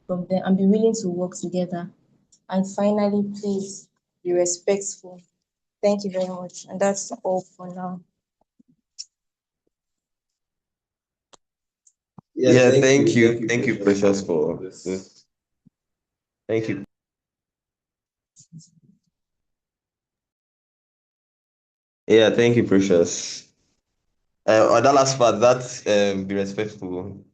and be willing to work together. And finally, please be respectful. Thank you very much. And that's all for now. Yeah, thank you. Thank you, Precious, for this. Thank you. Yeah, thank you, Precious. On that last part, be respectful.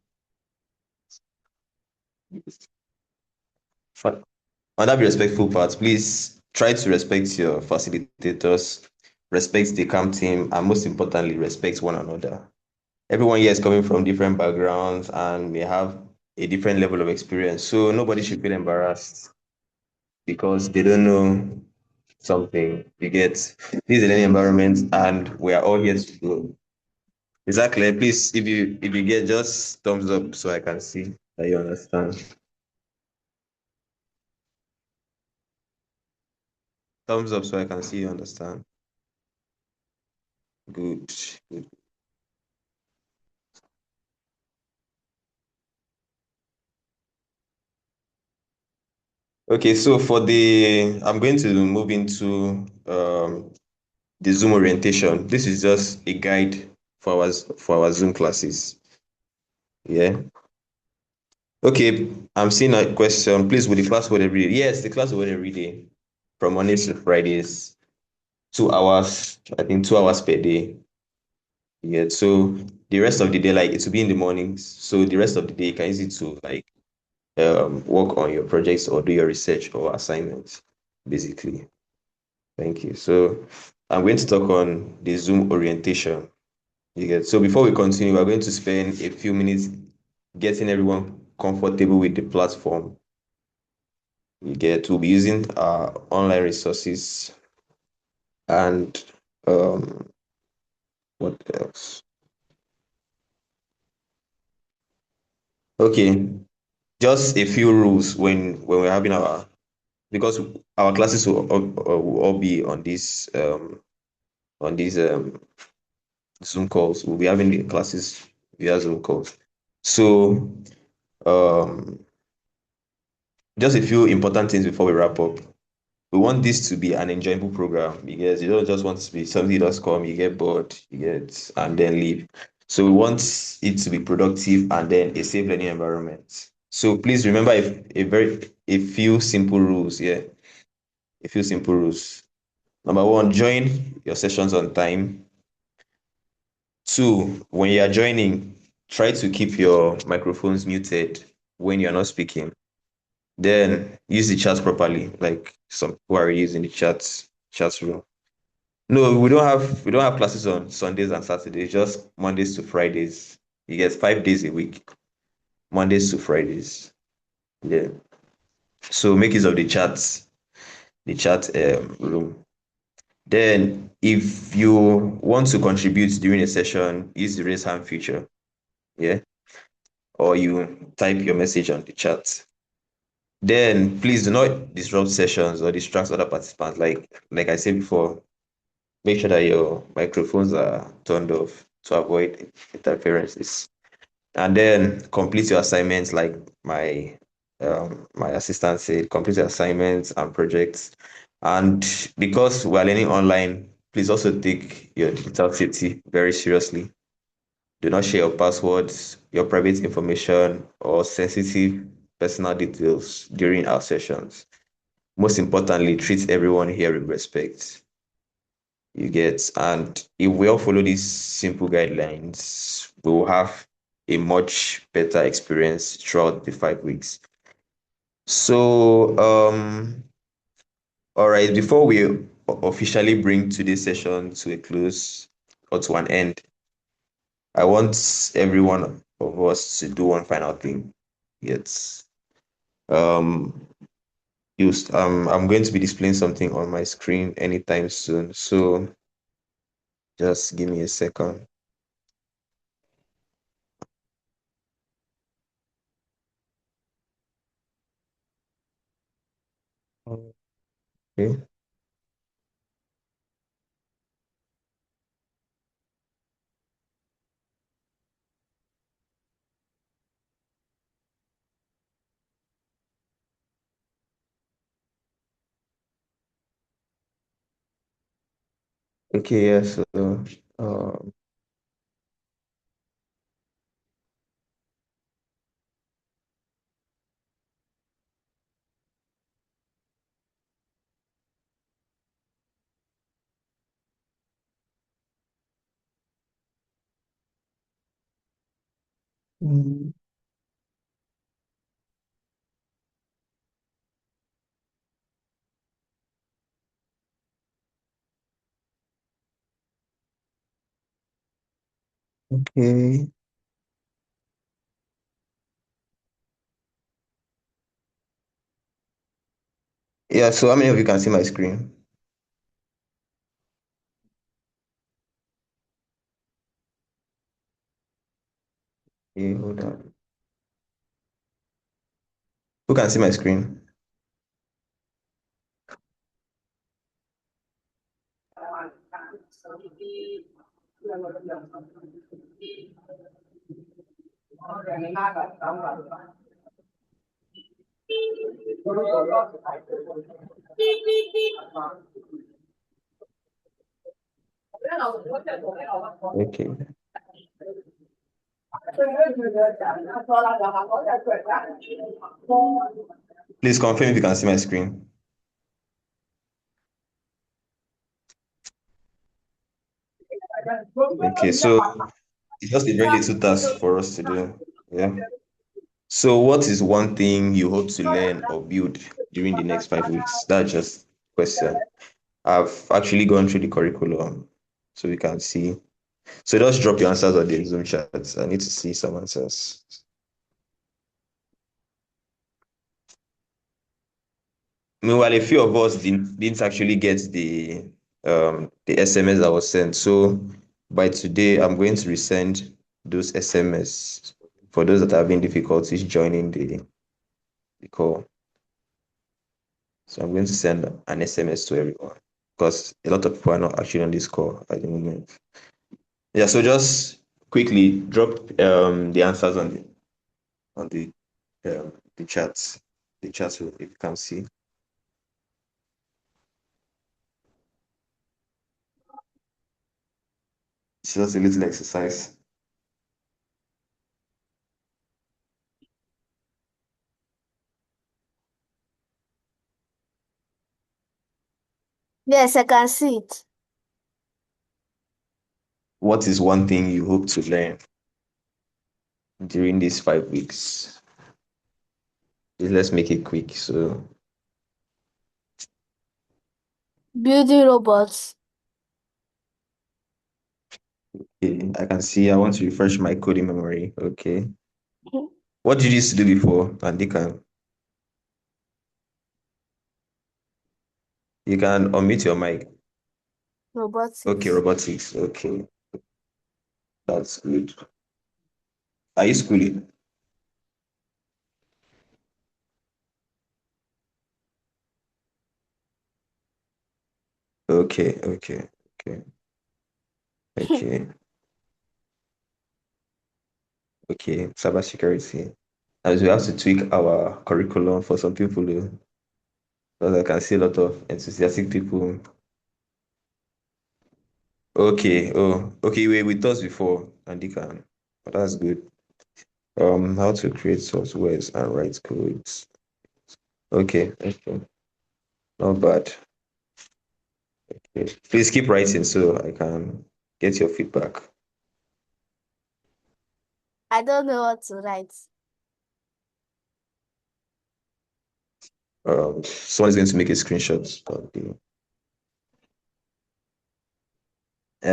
On that be respectful part, please try to respect your facilitators, respect the camp team, and most importantly, respect one another. Everyone here is coming from different backgrounds and may have a different level of experience. So nobody should feel embarrassed because they don't know something. You get this is a learning environment and we are all here to grow. Exactly. Please, if you get just thumbs up so I can see that you understand. Thumbs up so I can see you understand. Good. Good. Okay, so I'm going to move into the Zoom orientation. This is just a guide for our Zoom classes. Yeah. Okay, I'm seeing a question. Please, will the class hold every day? Yes, the class will hold every day from Mondays to Fridays. 2 hours, I think 2 hours per day. Yeah. So the rest of the day, like it will be in the mornings. So the rest of the day, you can use it to like work on your projects or do your research or assignments, basically. Thank you. So I'm going to talk on the Zoom orientation. You get so before we continue, we're going to spend a few minutes getting everyone comfortable with the platform. We'll be using our online resources and what else? Okay, just a few rules when we're having because our classes will all be on these Zoom calls. We'll be having the classes via Zoom calls. So um just a few important things before we wrap up. We want this to be an enjoyable program because you don't just want it to be something you just come, you get bored, and then leave. So we want it to be productive and then a safe learning environment. So please remember a few simple rules, yeah. A few simple rules. Number one, join your sessions on time. Two, when you are joining, try to keep your microphones muted when you're not speaking. Then use the chat properly, like some people are using the chat room. No, we don't have classes on Sundays and Saturdays, just Mondays to Fridays. You get 5 days a week, Mondays to Fridays. Yeah. So make use of the chat room. Then if you want to contribute during a session, use the raise hand feature. Yeah. Or you type your message on the chat. Then please do not disrupt sessions or distract other participants. Like I said before, make sure that your microphones are turned off to avoid interferences. And then complete your assignments like my assistant said, complete your assignments and projects. And because we're learning online, please also take your digital safety very seriously. Do not share your passwords, your private information, or sensitive personal details during our sessions. Most importantly, treat everyone here with respect. You get, and if we all follow these simple guidelines, we will have a much better experience throughout the 5 weeks. So, all right, before we officially bring today's session to a close or to an end, I want every one of us to do one final thing. Yes. Um, I'm going to be displaying something on my screen anytime soon. So just give me a second. Okay. Okay, yeah, so um mm, okay. Yeah, so how many of you can see my screen? Okay, hold on. Who can see my screen? Okay. Please confirm if you can see my screen. Okay, so it's just a very little task for us to do. Yeah. So what is one thing you hope to learn or build during the next 5 weeks? That's just a question. I've actually gone through the curriculum so we can see. So just drop your answers on the Zoom chat. I need to see some answers. Meanwhile, a few of us didn't actually get the SMS that was sent. So by today, I'm going to resend those SMS for those that are having difficulties joining the call. So I'm going to send an SMS to everyone because a lot of people are not actually on this call at the moment. Yeah, so just quickly drop the answers on the chat. The chat so if you can see. It's just a little exercise. Yes, I can see it. What is one thing you hope to learn during these 5 weeks? Let's make it quick. So Building robots. okay, I can see I want to refresh my coding memory. Okay. What did you used to do before, Andika? You can unmute your mic. Okay, Robotics. robotics. Okay, that's good. Are you schooling? Okay, okay, okay, okay, okay. Cybersecurity. As we have to tweak our curriculum for some people, because I can see a lot of enthusiastic people. Okay, oh, okay, we with us before, and they can. But that's good. How to create softwares and write codes. Okay, okay, not bad. Okay. Please keep writing so I can get your feedback. I don't know what to write. Someone is going to make a screenshot of the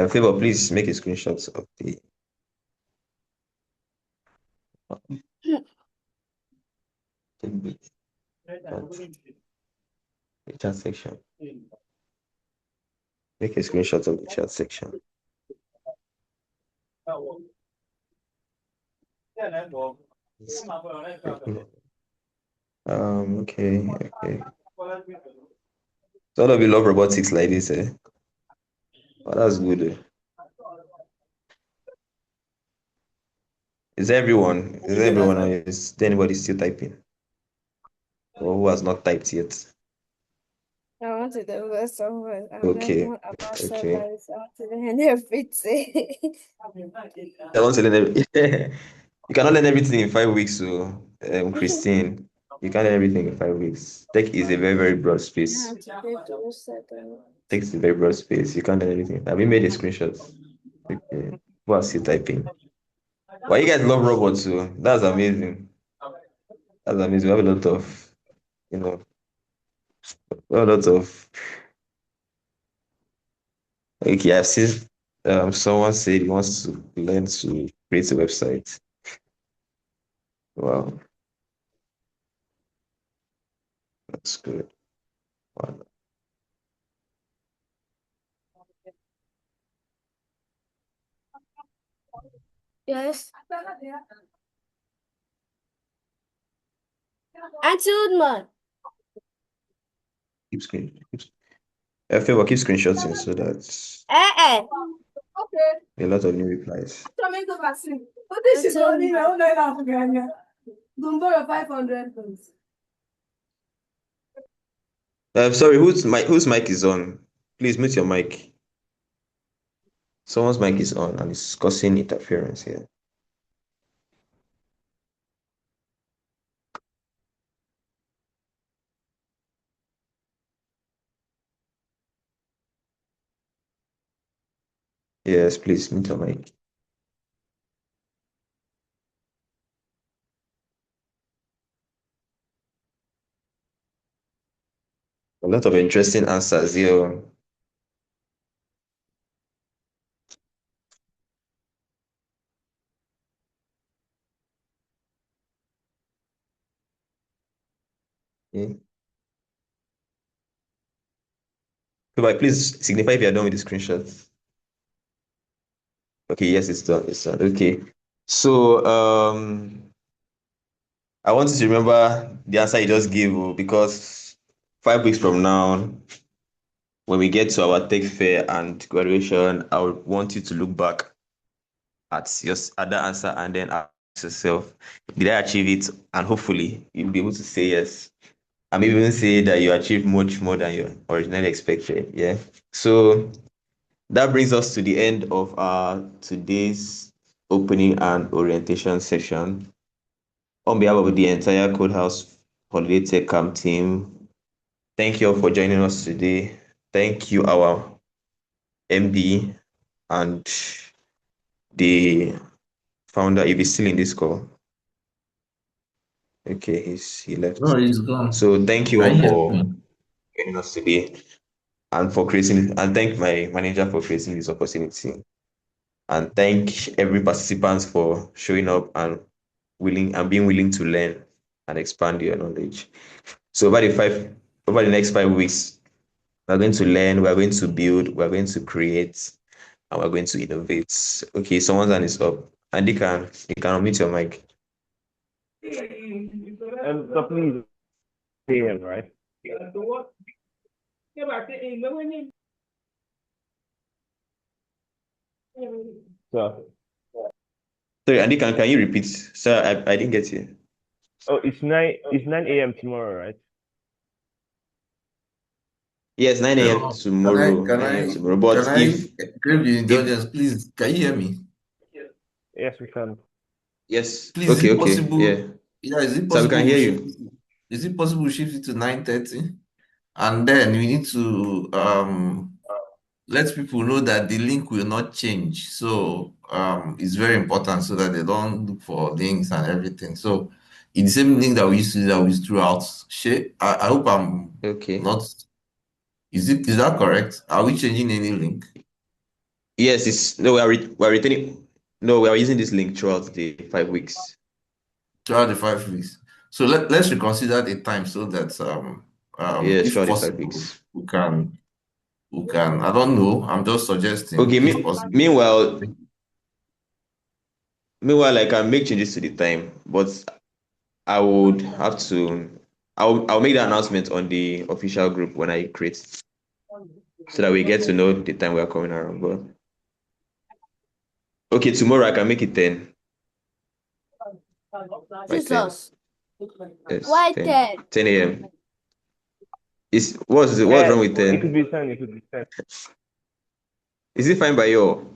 favor, please make a screenshot of the chat section. Make a screenshot of the chat section. Okay, okay. So all of you love robotics like this, eh? Oh, that's good. Is everyone? Is everyone? Or is there anybody still typing? Or who has not typed yet? I want to develop someone and learn Okay, more about okay. servers. I want to learn everything. I want to learn you cannot learn everything in 5 weeks, so Christine, you can't learn everything in 5 weeks. Tech is a very, very broad I space. have to pay to reset them. Tech is a very broad space. You can't learn everything. Have you made a screenshot? Okay. Who are still typing? Why you guys love robots too? That's amazing. That's amazing. We have a lot of, you know, we have a lot of. Okay, I've seen someone said he wants to learn to create a website. Wow, that's good. Wow. Yes. Auntie Woodman. Keep screen. Favor, keep screenshotting so that Eh. a lot of new replies. This is only Gumbo 500. Sorry, whose mic is on? Please mute your mic. Someone's mic is on and it's causing interference here. Yes, please mute your mic. A lot of interesting answers here. Okay. Favor, please signify if you're done with the screenshot. Okay, yes, it's done. It's done. Okay. So I want you to remember the answer you just gave, because 5 weeks from now, when we get to our tech fair and graduation, I would want you to look back at your other answer and then ask yourself, did I achieve it? And hopefully you'll be able to say yes. And maybe even say that you achieved much more than you originally expected. Yeah. So that brings us to the end of our today's opening and orientation session. On behalf of the entire KodeHauz Holiday Tech Camp team, thank you all for joining us today. Thank you, our MD and the founder, if he's still in this call. Okay, he left. No, it's gone. So thank you Can all you hear for me? joining us today and for creating, and thank my manager for creating this opportunity. And thank every participant for showing up and being willing to learn and expand your knowledge. So over the next 5 weeks, we're going to learn, we're going to build, we're going to create, and we're going to innovate. Okay, someone's hand is up. And you can unmute your mic. So please, PM, right? So, Sorry, Andy, can you repeat? Sir, I didn't get you. oh, it's 9 a.m. tomorrow, right? Yes, 9 a.m. Hello. Can I tomorrow. can 9 a.m. I tomorrow. can But I crave your if indulgence, please? Can you hear me? Yes, we can. yes, Please, is okay, it okay, possible? yeah. Yeah, is it So we can possible we hear shift you. is it possible we shift it to 9:30? And then we need to let people know that the link will not change. So it's very important so that they don't look for links and everything. So it's the same link that we used to do that we used throughout. I hope I'm Okay. not. Is that correct? Are we changing any link Yes, it's no, we are returning. No, we are using this link throughout the 5 weeks. throughout the 5 weeks? So let's reconsider the time so that Yes, if throughout the five possible weeks. we can I don't know. I'm just suggesting Okay, if possible. meanwhile, I can make changes to the time, but I would have to. I'll make the announcement on the official group when I create, so that we get to know the time we are coming around. But okay, tomorrow I can make it 10 by 10. Jesus, Yes, why 10. 10? 10 a.m. What's Yeah, wrong with it could 10? be 10. It could be 10. Is it fine by you?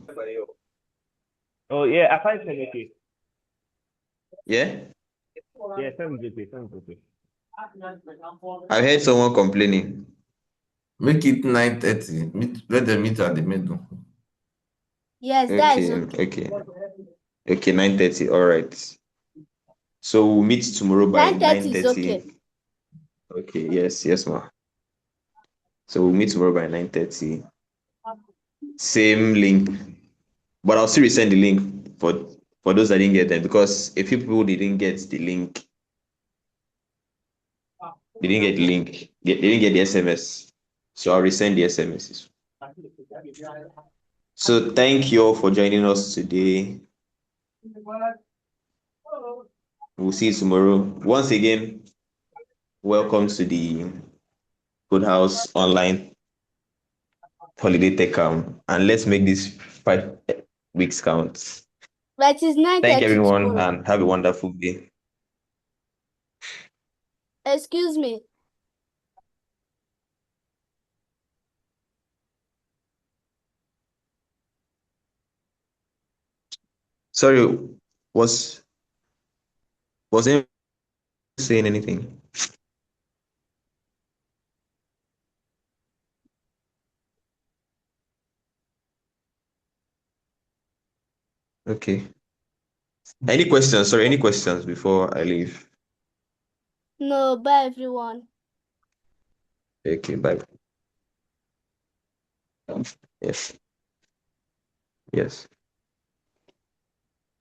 Oh, yeah, I find 10 okay. Yeah? Yeah, 10 is okay. 10 is okay. I heard someone complaining. Make it 9:30. Let them meet at the middle. Yes, that is Okay, okay. okay. Okay, 9:30. All right. So we'll meet tomorrow by 9:30 is okay. 9:30. Okay, yes, yes, ma. So we'll meet tomorrow by 9:30. Same link. But I'll still resend the link for those that didn't get them, because a few people didn't get the link. They didn't get the link. They didn't get the SMS. So I'll resend the SMSs. So thank you all for joining us today. We'll see you tomorrow. Once again, welcome to the KodeHauz online holiday tech camp, and let's make this 5 weeks count. But it's Thank 9:30 everyone tomorrow. and have a wonderful day. Excuse me. Sorry, was anyone saying anything? Okay. Any questions? Sorry, any questions before I leave? No, bye everyone. Okay, bye. Yes. Yes.